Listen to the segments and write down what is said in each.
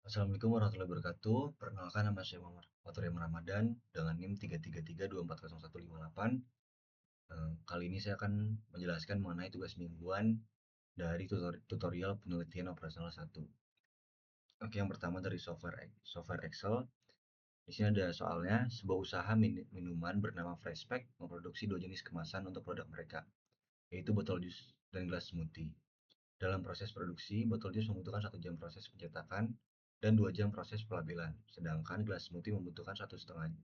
Assalamualaikum warahmatullahi wabarakatuh. Perkenalkan nama saya Muhammad Fatur Ramadan dengan NIM 333240158. Kali ini saya akan menjelaskan mengenai tugas mingguan dari tutorial penelitian operasional 1. Oke, yang pertama dari software Excel. Di sini ada soalnya, sebuah usaha minuman bernama Freshpack memproduksi dua jenis kemasan untuk produk mereka, yaitu botol jus dan gelas smoothie. Dalam proses produksi, botol jus membutuhkan 1 jam proses pencetakan dan 2 jam proses pelabelan, sedangkan gelas smoothie membutuhkan 1,5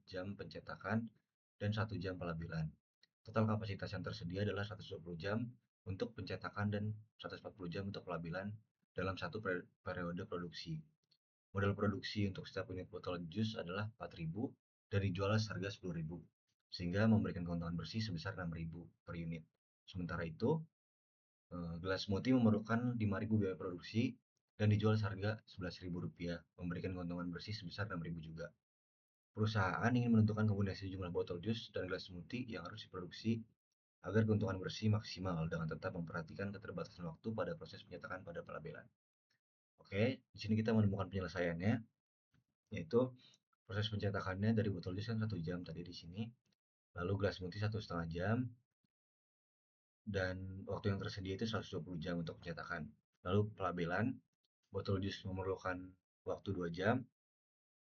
jam pencetakan dan 1 jam pelabelan. Total kapasitas yang tersedia adalah 120 jam untuk pencetakan dan 140 jam untuk pelabelan dalam satu periode produksi. Modal produksi untuk setiap unit botol jus adalah 4.000 dan dijual seharga 10.000, sehingga memberikan keuntungan bersih sebesar 6.000 per unit. Sementara itu, gelas smoothie memerlukan 5.000 biaya produksi dan dijual seharga Rp11.000, memberikan keuntungan bersih sebesar 6.000 juga. Perusahaan ingin menentukan kombinasi jumlah botol jus dan gelas smoothie yang harus diproduksi agar keuntungan bersih maksimal dengan tetap memperhatikan keterbatasan waktu pada proses pencetakan pada pelabelan. Oke, di sini kita menemukan penyelesaiannya, yaitu proses pencetakannya dari botol jus kan 1 jam tadi di sini, lalu gelas smoothie 1,5 jam, dan waktu yang tersedia itu 120 jam untuk pencetakan. Lalu pelabelan, botol jus memerlukan waktu 2 jam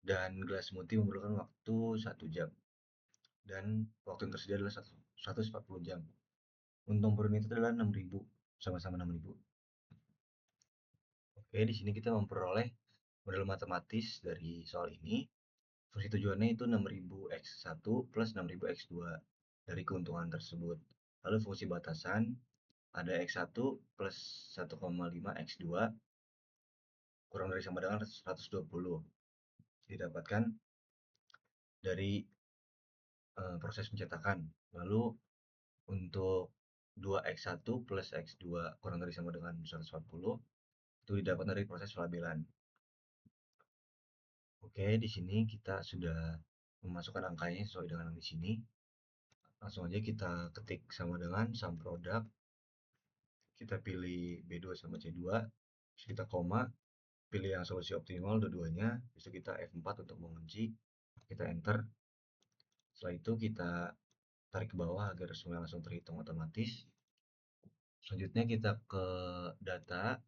dan gelas smoothie memerlukan waktu 1 jam. Dan waktu yang tersedia adalah 140 jam. Untung per unit adalah 6.000, sama-sama 6.000. Oke, di sini kita memperoleh model matematis dari soal ini. Fungsi tujuannya itu 6.000 X1 plus 6.000 X2 dari keuntungan tersebut. Lalu fungsi batasan ada X1 plus 1,5 X2 kurang dari sama dengan 120. Didapatkan dari proses pencetakan. Lalu untuk 2x1 plus x2 kurang dari sama dengan 140 itu didapat dari proses pelabelan. Oke, di sini kita sudah memasukkan angkanya sesuai dengan yang di sini. Langsung aja kita ketik sama dengan sum produk. Kita pilih B2 sama C2. Terus kita koma, pilih yang solusi optimal dua-duanya. Bisa kita F4 untuk mengunci. Kita enter. Setelah itu kita tarik ke bawah agar semuanya langsung terhitung otomatis. Selanjutnya kita ke data,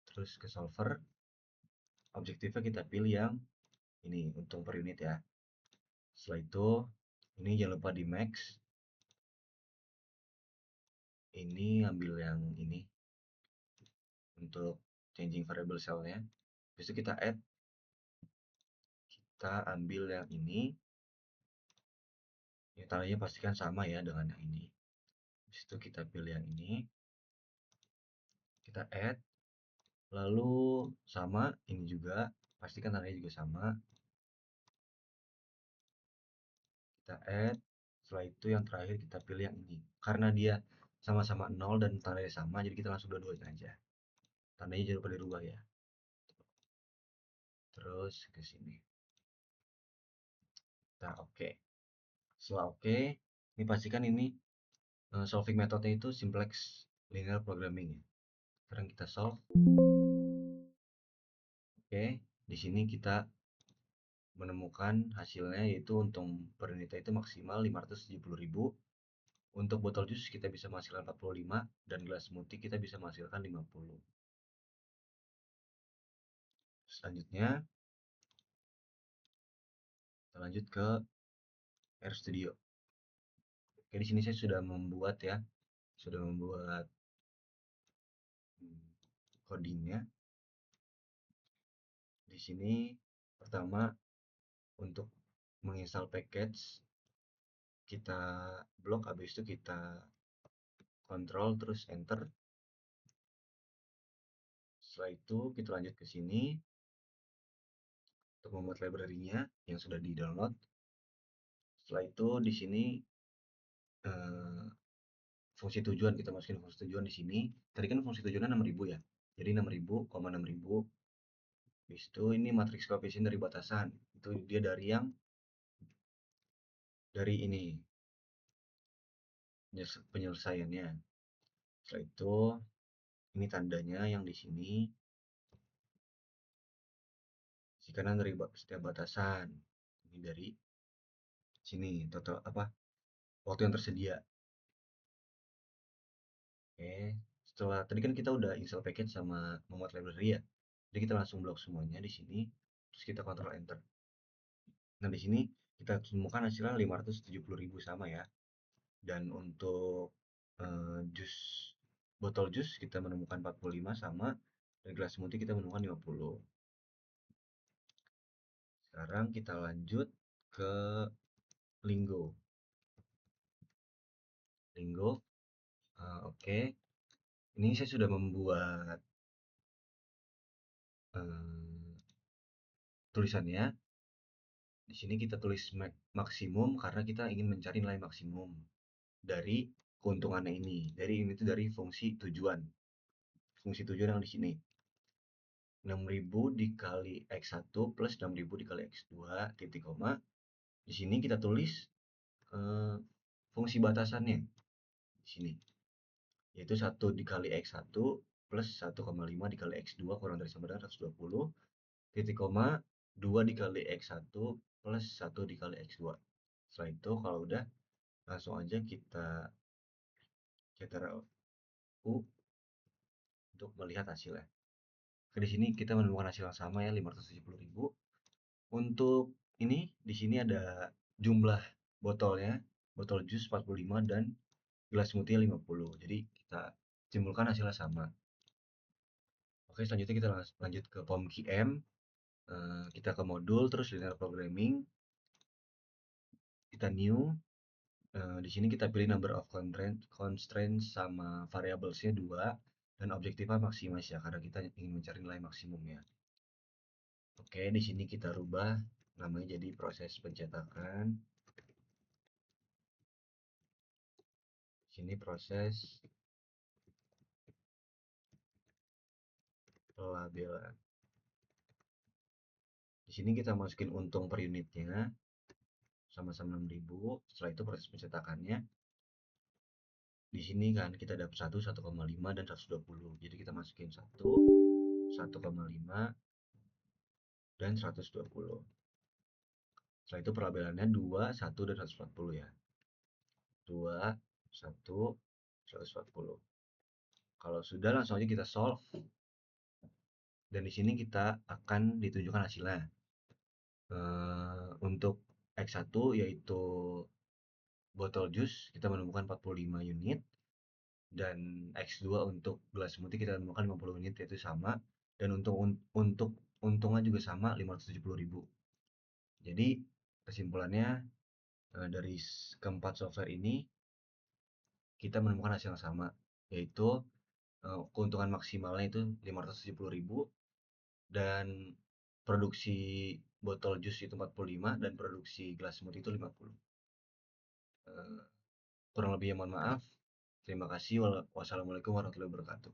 terus ke solver. Objektifnya kita pilih yang ini, untung per unit ya. Setelah itu, ini jangan lupa di max. Ini ambil yang ini untuk changing variable cell-nya. Habis itu kita add, kita ambil yang ini. Ya, tandanya pastikan sama ya dengan yang ini. Habis itu kita pilih yang ini. Kita add, lalu sama ini juga, pastikan tandanya juga sama. Kita add, setelah itu yang terakhir kita pilih yang ini. Karena dia sama-sama 0 dan tandanya sama, jadi kita langsung dua-duanya aja. Tandanya jangan lupa dirubah ya. Terus ke sini. Kita oke. Setelah oke, ini pastikan ini solving metodenya itu simplex linear programming ya. Sekarang kita solve. Oke, di sini kita menemukan hasilnya yaitu untung per unitnya itu maksimal 570.000. Untuk botol jus kita bisa menghasilkan 45 dan gelas smoothie kita bisa menghasilkan 50. Selanjutnya kita lanjut ke RStudio. Oke, di sini saya sudah membuat codingnya. Di sini pertama untuk menginstal package kita blok, habis itu kita kontrol terus enter. Setelah itu kita lanjut ke sini untuk membuat library-nya yang sudah di-download. Setelah itu di sini eh, fungsi tujuan kita masukin fungsi tujuan di sini. Tadi kan fungsi tujuannya 6.000 ya. Jadi 6.000, 6.000. Habis itu ini matriks koefisien dari batasan. Itu dia dari ini penyelesaiannya. Setelah itu ini tandanya yang di sini. kanan dari setiap batasan. Ini dari sini total apa waktu yang tersedia. Oke, setelah tadi kan kita udah install package sama membuat library ya. Jadi kita langsung blok semuanya di sini, terus kita Ctrl Enter. Nah, di sini kita temukan hasilnya 570.000 sama ya. Dan untuk jus botol jus kita menemukan 45 sama, dan gelas smoothie kita menemukan 50. Sekarang kita lanjut ke Linggo. Linggo, oke. Ini saya sudah membuat eh, tulisannya. Di sini kita tulis maksimum karena kita ingin mencari nilai maksimum dari keuntungannya ini. Dari ini itu dari fungsi tujuan. Fungsi tujuan yang di sini. 6.000 dikali X1 plus 6.000 dikali X2 titik koma. Di sini kita tulis eh, fungsi batasannya di sini, yaitu 1 dikali X1 plus 1,5 dikali X2 kurang dari sama dengan 120 titik koma 2 dikali X1 plus 1 dikali X2. Setelah itu kalau udah langsung aja kita Ctrl U untuk melihat hasilnya. Di sini kita menemukan hasil yang sama ya, 570.000. Untuk ini di sini ada jumlah botolnya, botol jus 45 dan gelas smoothie 50. Jadi kita simpulkan hasilnya sama. Oke, selanjutnya kita lanjut ke POM-QM. Kita ke modul, terus linear programming, kita new. Di sini kita pilih number of constraints sama variablesnya 2 dan objektifnya maximise ya, karena kita ingin mencari nilai maksimumnya. Oke, di sini kita rubah namanya jadi proses pencetakan. Sini proses pelabelan. Di sini kita masukin untung per unitnya sama-sama 6.000. Setelah itu proses pencetakannya. Di sini kan kita dapat 1, 1,5 dan 120. Jadi kita masukin 1, 1,5 dan 120. Setelah itu pelabelannya 2, 1 dan 140 ya. 2, 1, 140. Kalau sudah langsung aja kita solve. Dan di sini kita akan ditunjukkan hasilnya. Untuk X1 yaitu botol jus kita menemukan 45 unit, dan X2 untuk gelas smoothie kita menemukan 50 unit, yaitu sama, dan untuk untungnya juga sama, 570.000. Jadi kesimpulannya dari keempat software ini kita menemukan hasil yang sama, yaitu keuntungan maksimalnya itu 570.000, dan produksi botol jus itu 45 dan produksi gelas smoothie itu 50. Kurang lebihnya mohon maaf. Terima kasih. Wassalamualaikum warahmatullahi wabarakatuh.